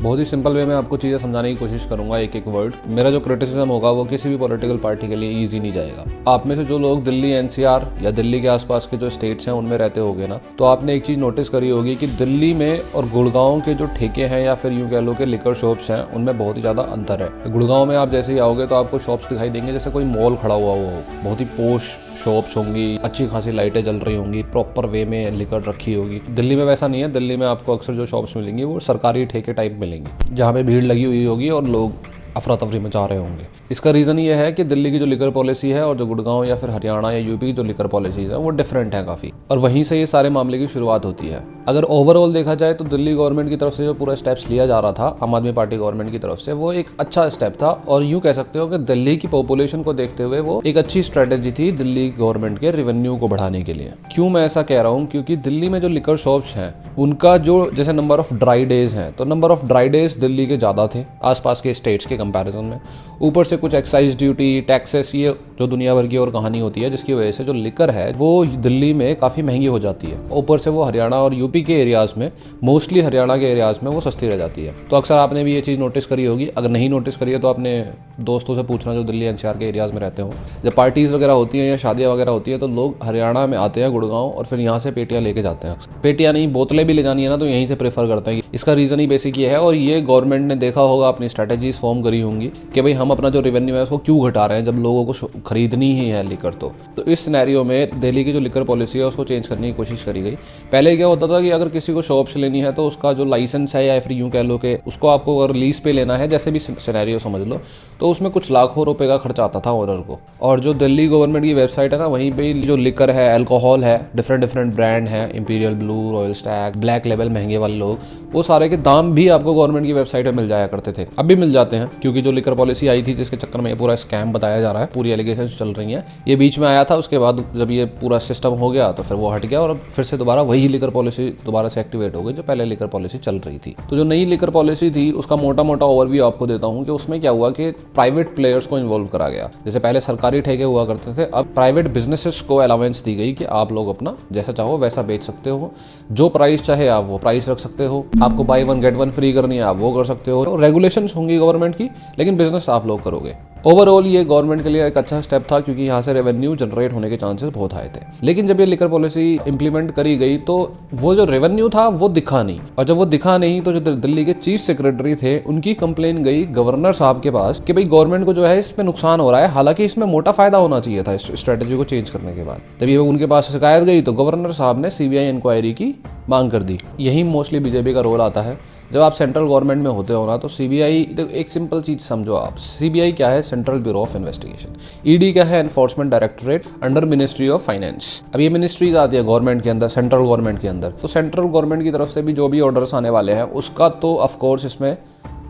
बहुत ही simple way में आपको चीज़ें समझाने की कोशिश करूंगा, एक एक वर्ड। मेरा जो क्रिटिसिज्म होगा वो किसी भी पॉलिटिकल पार्टी के लिए ईजी नहीं जाएगा। आप में से जो लोग दिल्ली एनसीआर या दिल्ली के आसपास के जो स्टेट्स हैं उनमें रहते होंगे ना, तो आपने एक चीज़ नोटिस करी होगी कि दिल्ली में और गुड़गांव के जो ठेके हैं या फिर यूँ कह लो कि लिकर शॉप्स हैं, उनमें बहुत ही ज़्यादा अंतर है। गुड़गांव में आप जैसे ही आओगे तो आपको शॉप्स दिखाई देंगे जैसे कोई मॉल खड़ा हुआ हो, बहुत ही पोश शॉप्स होंगी, अच्छी खासी लाइटें जल रही होंगी, प्रॉपर वे में लिकर रखी होगी। दिल्ली में वैसा नहीं है। दिल्ली में आपको अक्सर जो शॉप्स मिलेंगी वो सरकारी ठेके टाइप मिलेंगी, जहाँ पे भीड़ लगी हुई होगी और लोग अफरा तफरी मचा रहे होंगे। इसका रीज़न ये है कि दिल्ली की जो लिकर पॉलिसी है और जो गुड़गांव या फिर हरियाणा या यूपी की जो लिकर पॉलिसीज है वो डिफरेंट है काफ़ी, और वहीं से ये सारे मामले की शुरुआत होती है। अगर ओवरऑल देखा जाए तो दिल्ली गवर्नमेंट की तरफ से जो पूरा स्टेप्स लिया जा रहा था आम आदमी पार्टी गवर्नमेंट की तरफ से, वो एक अच्छा स्टेप था, और यूँ कह सकते हो कि दिल्ली की पॉपुलेशन को देखते हुए वो एक अच्छी स्ट्रेटेजी थी दिल्ली गवर्नमेंट के रेवेन्यू को बढ़ाने के लिए। क्यों मैं ऐसा कह रहा हूँ? क्योंकि दिल्ली में जो लिकर शॉप्स हैं उनका जो जैसे नंबर ऑफ ड्राई डेज हैं, तो number of dry days Delhi के ज़्यादा थे आसपास के स्टेट्स के कंपैरिजन में। ऊपर से कुछ एक्साइज ड्यूटी, टैक्सेस, ये जो दुनिया भर की और कहानी होती है, जिसकी वजह से जो लिकर है वो दिल्ली में काफ़ी महंगी हो जाती है। ऊपर से वो हरियाणा और यूपी के एरियाज़ में, मोस्टली हरियाणा के एरियाज़ में वो सस्ती रह जाती है। तो अक्सर आपने भी ये चीज़ नोटिस करी होगी। अगर नहीं नोटिस करी है तो अपने दोस्तों से पूछना जो दिल्ली एनसीआर के एरियाज़ में रहते हो। जब पार्टीज़ वगैरह होती हैं या शादियाँ वगैरह होती है तो लोग हरियाणा में आते हैं, गुड़गांव, और फिर यहाँ से पेटियाँ लेके जाते हैं। पेटियाँ नहीं, बोतलें भी ले जानी है ना, तो यहीं से प्रेफर करते हैं। इसका रीज़न ही बेसिक ये है, और ये गवर्नमेंट ने देखा होगा, अपनी स्ट्रैटेजीज फॉर्म करी होंगी कि भाई हम अपना जो रेवेन्यू है उसको क्यों घटा रहे हैं जब लोगों को खरीदनी ही है लिकर। तो इस सिनेरियो में दिल्ली की जो लिकर पॉलिसी है उसको चेंज करने की कोशिश करी गई। पहले क्या होता था कि अगर किसी को शॉप्स लेनी है तो उसका जो लाइसेंस है, या फिर यूँ कह लो कि उसको आपको अगर लीज पे लेना है, जैसे भी सिनेरियो समझ लो, तो उसमें कुछ लाखों रुपए का खर्चा आता था ओनर को। और जो दिल्ली गवर्नमेंट की वेबसाइट है ना, वहीं पे जो लिकर है, अल्कोहल है, डिफरेंट ब्रांड है, imperial blue, royal Stag, black level, महंगे वाले लोग, वो सारे के दाम भी आपको गवर्नमेंट की वेबसाइट पे मिल जाया करते थे। अब भी मिल जाते हैं, क्योंकि जो लिकर पॉलिसी आई थी जिसके चक्कर में ये पूरा स्कैम बताया जा रहा है, पूरी एलिगेशन चल रही है, ये बीच में आया था। उसके बाद जब ये पूरा सिस्टम हो गया तो फिर वो हट गया, और फिर से दोबारा वही लिकर पॉलिसी दोबारा से एक्टिवेट हो गई जो पहले लिकर पॉलिसी चल रही थी। तो जो नई लिकर पॉलिसी थी उसका मोटा मोटा ओवरव्यू आपको देता हूँ कि उसमें क्या हुआ कि प्राइवेट प्लेयर्स को इन्वॉल्व करा गया। जैसे पहले सरकारी ठेके हुआ करते थे, अब प्राइवेट बिजनेसेस को अलाउंस दी गई कि आप लोग अपना जैसा चाहो वैसा बेच सकते हो, जो प्राइस चाहे आप वो प्राइस रख सकते हो, आपको by one get one free करनी है आप वो कर सकते हो। रेगुलेशंस होंगी गवर्नमेंट की, लेकिन बिजनेस आप लोग करोगे। ओवरऑल ये गवर्नमेंट के लिए एक अच्छा स्टेप था, क्योंकि यहाँ से रेवेन्यू जनरेट होने के चांसेस बहुत हाई थे। लेकिन जब ये लिकर पॉलिसी इंप्लीमेंट करी गई तो वो जो रेवेन्यू था वो दिखा नहीं, और जब वो दिखा नहीं तो जो दिल्ली के चीफ सेक्रेटरी थे उनकी कंप्लेन गई गवर्नर साहब के पास कि भाई गवर्नमेंट को जो है इसमें नुकसान हो रहा है, हालांकि इसमें मोटा फायदा होना चाहिए था इस स्ट्रेटेजी को चेंज करने के बाद। जब ये उनके पास शिकायत गई तो गवर्नर साहब ने सीबीआई इंक्वायरी की मांग कर दी। यही मोस्टली बीजेपी का रोल आता है। जब आप सेंट्रल गवर्नमेंट में होते हो ना, तो सीबीआई, एक सिंपल चीज समझो आप, सीबीआई क्या है? Central bureau of investigation. ED क्या है? Enforcement directorate under ministry of finance. अब ये मिनिस्ट्रीज आती है गवर्नमेंट के अंदर, सेंट्रल गवर्नमेंट के अंदर। तो सेंट्रल गवर्नमेंट की तरफ से भी जो भी ऑर्डर्स आने वाले हैं उसका तो ऑफकोर्स इसमें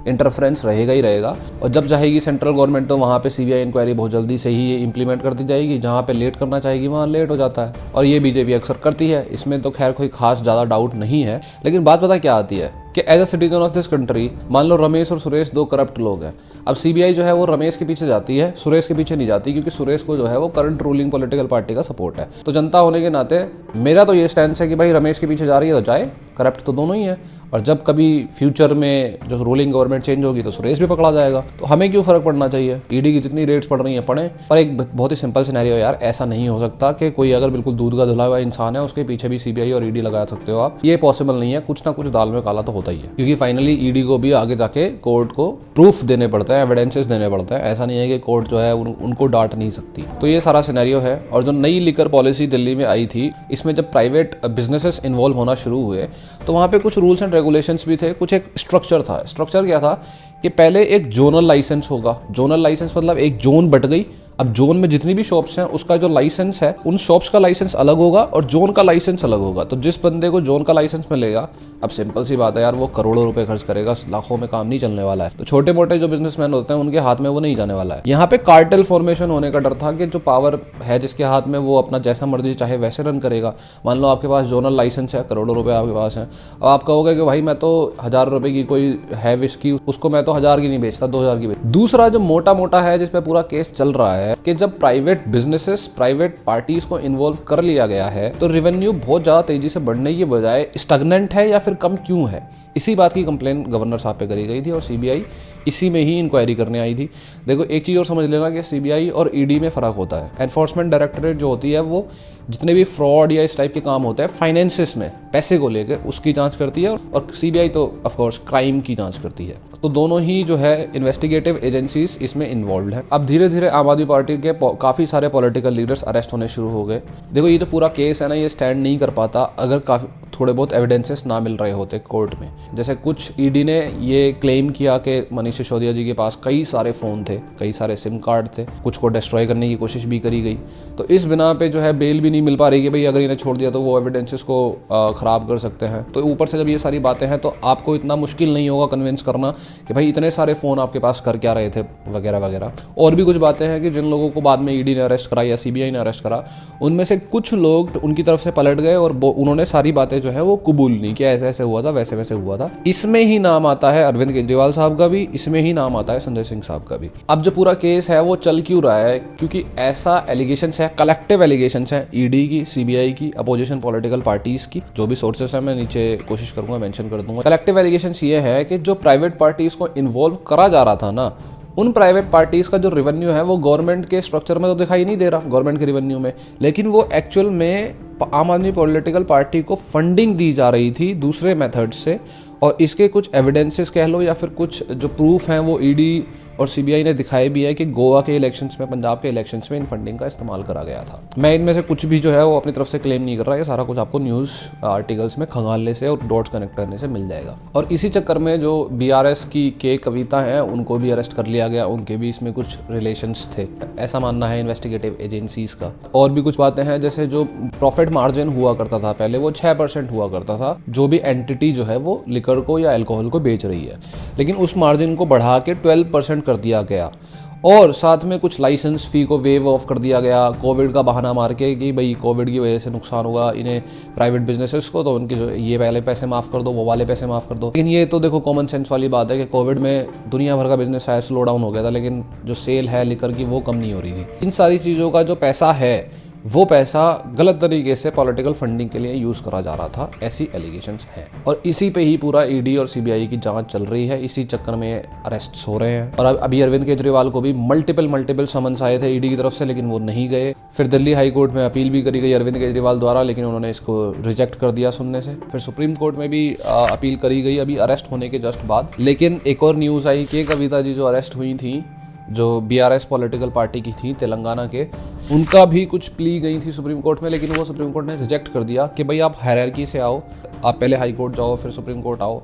इंटरफेरेंस रहेगा ही रहेगा। और जब चाहेगी सेंट्रल गवर्नमेंट तो वहाँ पे सीबीआई इंक्वायरी बहुत जल्दी से ही इंप्लीमेंट कर दी जाएगी, जहाँ पे लेट करना चाहेगी वहाँ लेट हो जाता है, और ये बीजेपी अक्सर करती है। इसमें तो खैर कोई खास ज़्यादा डाउट नहीं है। लेकिन बात पता क्या आती है कि as a citizen of this country, मान लो रमेश और सुरेश दो करप्ट लोग हैं। अब सीबीआई जो है वो रमेश के पीछे जाती है, सुरेश के पीछे नहीं जाती, क्योंकि सुरेश को जो है वो करंट रूलिंग पॉलिटिकल पार्टी का सपोर्ट है। तो जनता होने के नाते मेरा तो ये स्टैंड है कि भाई रमेश के पीछे जा रही है तो जाए, करप्ट तो दोनों ही है। और जब कभी फ्यूचर में जो रूलिंग गवर्नमेंट चेंज होगी तो सुरेश भी पकड़ा जाएगा, तो हमें क्यों फर्क पड़ना चाहिए? ईडी की जितनी रेट्स पड़ रही हैं पड़े। पर एक बहुत ही सिंपल सिनेरियो यार, ऐसा नहीं हो सकता कि कोई अगर बिल्कुल दूध का धुला हुआ इंसान है उसके पीछे भी सीबीआई और ईडी लगा सकते हो आप। ये पॉसिबल नहीं है। कुछ ना कुछ दाल में काला तो होता ही है, क्योंकि फाइनली ईडी को भी आगे जाके कोर्ट को प्रूफ देने पड़ते हैं, एविडेंसेस देने पड़ते हैं। ऐसा नहीं है कि कोर्ट जो है उनको डांट नहीं सकती। तो ये सारा सिनेरियो है। और जो नई लिकर पॉलिसी दिल्ली में आई थी, इसमें जब प्राइवेट बिजनेसेस इन्वॉल्व होना शुरू हुए तो वहाँ पे कुछ रूल्स एंड रेगुलेशंस भी थे, कुछ एक स्ट्रक्चर था। स्ट्रक्चर क्या था कि पहले एक जोनल लाइसेंस होगा। जोनल लाइसेंस मतलब एक जोन बट गई। अब जोन में जितनी भी शॉप्स हैं उसका जो लाइसेंस है, उन शॉप्स का लाइसेंस अलग होगा और जोन का लाइसेंस अलग होगा। तो जिस बंदे को जोन का लाइसेंस मिलेगा, अब सिंपल सी बात है यार, वो करोड़ों रुपए खर्च करेगा, लाखों में काम नहीं चलने वाला है। तो छोटे मोटे जो बिजनेसमैन होते हैं उनके हाथ में वो नहीं जाने वाला है। यहाँ पे कार्टेल फॉर्मेशन होने का डर था कि जो पावर है जिसके हाथ में, वो अपना जैसा मर्जी चाहे वैसे रन करेगा। मान लो आपके पास जोनल लाइसेंस है, करोड़ों रुपए आपके पास है, अब आप कहोगे कि भाई मैं तो 1000 रुपए की कोई है विस्की, उसको मैं तो 1000 की नहीं बेचता, 2000 की बेच। दूसरा जो मोटा मोटा है जिसपे पूरा केस चल रहा है कि जब प्राइवेट बिजनेसेस, प्राइवेट पार्टीज को इन्वॉल्व कर लिया गया है तो रेवेन्यू बहुत ज्यादा तेजी से बढ़ने की बजाय स्टैग्नेंट है या फिर कम क्यों है? इसी बात की कंप्लेन गवर्नर साहब पे करी गई थी और सीबीआई इसी में ही इंक्वायरी करने आई थी। देखो एक चीज़ और समझ लेना कि सीबीआई और ईडी में फ़र्क होता है। एनफोर्समेंट डायरेक्टरेट जो होती है वो जितने भी फ्रॉड या इस टाइप के काम होते हैं फाइनेंसिस में पैसे को लेकर उसकी जांच करती है, और सीबीआई तो ऑफकोर्स क्राइम की जांच करती है। तो दोनों ही जो है इन्वेस्टिगेटिव एजेंसीज इसमें इन्वॉल्व हैं। अब धीरे धीरे आम आदमी पार्टी के काफ़ी सारे पॉलिटिकल लीडर्स अरेस्ट होने शुरू हो गए। देखो ये जो पूरा केस है ना, ये स्टैंड नहीं कर पाता अगर काफ़ी थोड़े बहुत एविडेंसेस ना मिल रहे होते कोर्ट में। जैसे कुछ ईडी ने ये क्लेम किया कि मनीष सिसोदिया जी के पास कई सारे फ़ोन थे, कई सारे सिम कार्ड थे, कुछ को डिस्ट्रॉय करने की कोशिश भी करी गई। तो इस बिना पे जो है बेल भी नहीं मिल पा रही कि भाई अगर इन्हें छोड़ दिया तो वो एविडेंसेस को ख़राब कर सकते हैं। तो ऊपर से जब ये सारी बातें हैं तो आपको इतना मुश्किल नहीं होगा कन्विंस करना कि भाई इतने सारे फ़ोन आपके पास कर क्या रहे थे वगैरह वगैरह। और भी कुछ बातें हैं कि जिन लोगों को बाद में ईडी ने अरेस्ट करा या सीबीआई ने अरेस्ट करा, उनमें से कुछ लोग उनकी तरफ से पलट गए और उन्होंने सारी बातें जो है वो कबूल नहीं कि ऐसे ऐसे हुआ था, वैसे वैसे हुआ था। इसमें ही नाम आता है अरविंद केजरीवाल साहब का भी, इसमें ही नाम आता है संजय सिंह साहब का भी। अब जो पूरा केस है वो चल क्यों रहा है? क्योंकि ऐसा एलिगेशंस है, कलेक्टिव एलिगेशंस है ईडी की, सीबीआई की, अपोजिशन पॉलिटिकल पार्टीज की। जो भी सोर्सेस है मैं नीचे कोशिश करूंगा मेंशन कर दूंगा। कलेक्टिव एलिगेशंस ये है कि जो प्राइवेट पार्टीज को इन्वॉल्व करा जा रहा था ना, उन प्राइवेट पार्टीज का जो रेवेन्यू है वो गवर्नमेंट के स्ट्रक्चर में तो दिखाई नहीं दे रहा, गवर्नमेंट के रेवेन्यू में, लेकिन वो एक्चुअल में आम आदमी पॉलिटिकल पार्टी को फंडिंग दी जा रही थी दूसरे मेथड से। और इसके कुछ एविडेंसेस कह लो या फिर कुछ जो प्रूफ हैं वो ईडी और सीबीआई ने दिखाए भी है कि गोवा के इलेक्शंस में, पंजाब के इलेक्शंस में इन फंडिंग का इस्तेमाल करा गया था। मैं इनमें से कुछ भी जो है वो अपनी तरफ से क्लेम नहीं कर रहा, ये सारा कुछ आपको न्यूज़ आर्टिकल्स में खंगालने से और डॉट्स कनेक्ट करने से मिल जाएगा। और इसी चक्कर में जो बीआरएस की के कविता हैं उनको भी अरेस्ट कर लिया गया, उनके भी इसमें कुछ रिलेशंस थे, ऐसा मानना है इन्वेस्टिगेटिव एजेंसीज का। और भी कुछ बातें हैं, जैसे जो प्रॉफिट मार्जिन हुआ करता था पहले वो 6% हुआ करता था, जो भी एंटिटी जो है वो लिकर को या अल्कोहल को बेच रही है, लेकिन उस मार्जिन को बढ़ा के 12% कर दिया गया। और साथ में कुछ लाइसेंस फ़ी को वेव ऑफ कर दिया गया, कोविड का बहाना मार के कि भाई कोविड की वजह से नुकसान हुआ इन्हें प्राइवेट बिजनेसेस को, तो उनके जो ये वाले पैसे माफ़ कर दो, वो वाले पैसे माफ़ कर दो। लेकिन ये तो देखो कॉमन सेंस वाली बात है कि कोविड में दुनिया भर का बिजनेस शायद स्लो डाउन हो गया था, लेकिन जो सेल है लिकर की वो कम नहीं हो रही थी। इन सारी चीज़ों का जो पैसा है वो पैसा गलत तरीके से पॉलिटिकल फंडिंग के लिए यूज़ करा जा रहा था, ऐसी एलिगेशंस हैं। और इसी पे ही पूरा ईडी और सीबीआई की जांच चल रही है, इसी चक्कर में अरेस्ट्स हो रहे हैं। और अभी अरविंद केजरीवाल को भी मल्टीपल समन्स आए थे ईडी की तरफ से, लेकिन वो नहीं गए। फिर दिल्ली हाई कोर्ट में अपील भी करी गई अरविंद केजरीवाल द्वारा, लेकिन उन्होंने इसको रिजेक्ट कर दिया सुनने से। फिर सुप्रीम कोर्ट में भी अपील करी गई अभी अरेस्ट होने के जस्ट बाद। लेकिन एक और न्यूज़ आई कि कविता जी जो अरेस्ट हुई थी, जो बीआरएस पॉलिटिकल पार्टी की थी तेलंगाना के, उनका भी कुछ प्ली गई थी सुप्रीम कोर्ट में, लेकिन वो सुप्रीम कोर्ट ने रिजेक्ट कर दिया कि भाई आप हायरार्की से आओ, आप पहले हाई कोर्ट जाओ फिर सुप्रीम कोर्ट आओ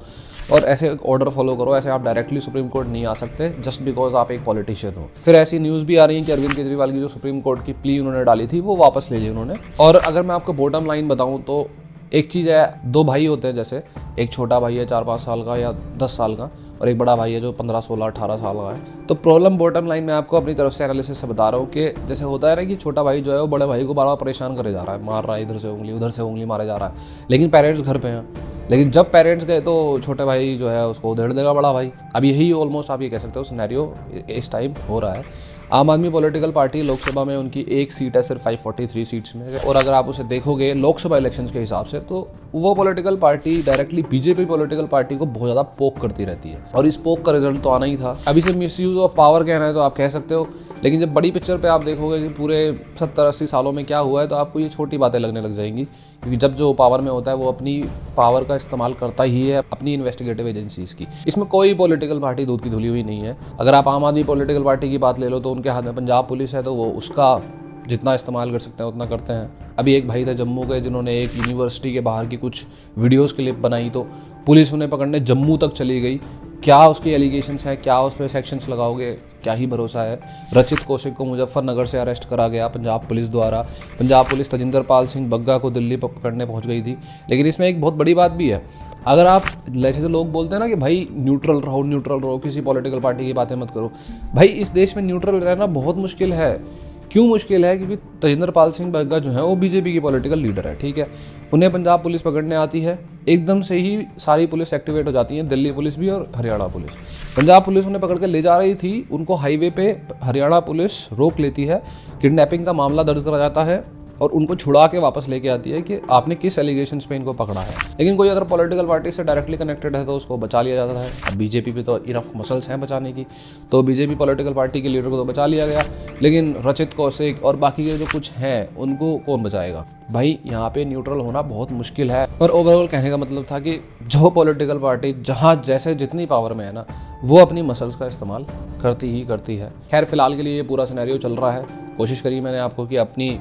और ऐसे ऑर्डर फॉलो करो, ऐसे आप डायरेक्टली सुप्रीम कोर्ट नहीं आ सकते जस्ट बिकॉज आप एक पॉलिटिशियन हो। फिर ऐसी न्यूज़ भी आ रही है कि अरविंद केजरीवाल की जो सुप्रीम कोर्ट की प्ली उन्होंने डाली थी वो वापस ले ली उन्होंने। और अगर मैं आपको बॉटम लाइन बताऊँ तो एक चीज़ है, दो भाई होते हैं, जैसे एक छोटा भाई है 4-5 साल का या 10 साल का, और एक बड़ा भाई है जो 15, 16, 18 साल का है। तो प्रॉब्लम बॉटम लाइन में आपको अपनी तरफ से एनालिसिस से बता रहा हूँ कि जैसे होता है ना कि छोटा भाई जो है वो बड़े भाई को बार बार परेशान करे जा रहा है, मार रहा है, इधर से उंगली उधर से उंगली मारे जा रहा है, लेकिन पेरेंट्स घर पे हैं। लेकिन जब पेरेंट्स गए तो छोटे भाई जो है उसको उधेड़ देगा बड़ा भाई। अब यही ऑलमोस्ट आप ये कह सकते हो सिनेरियो इस टाइम हो रहा है। आम आदमी पॉलिटिकल पार्टी लोकसभा में उनकी एक सीट है सिर्फ 543 सीट्स में, और अगर आप उसे देखोगे लोकसभा इलेक्शंस के हिसाब से तो वो political party directly BJP political party को बहुत ज़्यादा पोक करती रहती है, और इस पोक का रिजल्ट तो आना ही था। अभी से मिसयूज ऑफ पावर कहना है तो आप कह सकते हो, लेकिन जब बड़ी पिक्चर पे आप देखोगे कि पूरे 70-80 सालों में क्या हुआ है तो आपको ये छोटी बातें लगने लग जाएंगी। क्योंकि जब जो पावर में होता है वो अपनी पावर का इस्तेमाल करता ही है अपनी इन्वेस्टिगेटिव एजेंसीज की। इसमें कोई पॉलिटिकल पार्टी दूध की धुली हुई नहीं है। अगर आप आम आदमी पॉलिटिकल पार्टी की बात ले लो तो उनके हाथ में पंजाब पुलिस है, तो वो उसका जितना इस्तेमाल कर सकते हैं उतना करते हैं। अभी एक भाई थे जम्मू के जिन्होंने एक यूनिवर्सिटी के बाहर की कुछ वीडियोस क्लिप बनाई, तो पुलिस उन्हें पकड़ने जम्मू तक चली गई। क्या उसकी एलिगेशंस है, क्या उस पर सेक्शंस लगाओगे, क्या ही भरोसा है। रचित कौशिक को मुजफ्फरनगर से अरेस्ट करा गया पंजाब पुलिस द्वारा। पंजाब पुलिस तजिंदर पाल सिंह बग्गा को दिल्ली पकड़ने पहुंच गई थी। लेकिन इसमें एक बहुत बड़ी बात भी है, अगर आप जैसे लोग बोलते हैं ना कि भाई न्यूट्रल रहो, किसी पॉलिटिकल पार्टी की बातें मत करो, भाई इस देश में न्यूट्रल रहना बहुत मुश्किल है। क्यों मुश्किल है? क्योंकि तजिंदर पाल सिंह बग्गा जो है वो बीजेपी की पॉलिटिकल लीडर है, ठीक है। उन्हें पंजाब पुलिस पकड़ने आती है, एकदम से ही सारी पुलिस एक्टिवेट हो जाती है, दिल्ली पुलिस भी और हरियाणा पुलिस। पंजाब पुलिस उन्हें पकड़ के ले जा रही थी, उनको हाईवे पे हरियाणा पुलिस रोक लेती है, किडनैपिंग का मामला दर्ज करा जाता है, और उनको छुड़ा के वापस लेके आती है कि आपने किस एलिगेशंस पे इनको पकड़ा है। लेकिन कोई अगर पॉलिटिकल पार्टी से डायरेक्टली कनेक्टेड है तो उसको बचा लिया जाता है। अब बीजेपी पे तो इनफ मसल्स हैं बचाने की, तो बीजेपी पॉलिटिकल पार्टी के लीडर को तो बचा लिया गया, लेकिन रचित कौशिक और बाकी के जो कुछ हैं उनको कौन बचाएगा? भाई यहाँ पे न्यूट्रल होना बहुत मुश्किल है। और ओवरऑल कहने का मतलब था कि जो पॉलिटिकल पार्टी जहाँ जैसे जितनी पावर में है ना, वो अपनी मसल्स का इस्तेमाल करती है। खैर फिलहाल के लिए ये पूरा सिनेरियो चल रहा है। कोशिश करी मैंने आपको कि अपनी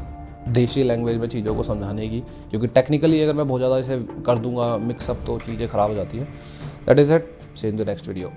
देशी लैंग्वेज में चीज़ों को समझाने की, क्योंकि टेक्निकली अगर मैं बहुत ज़्यादा इसे कर दूंगा मिक्सअप तो चीज़ें ख़राब हो जाती हैं। That is it, see in the next video.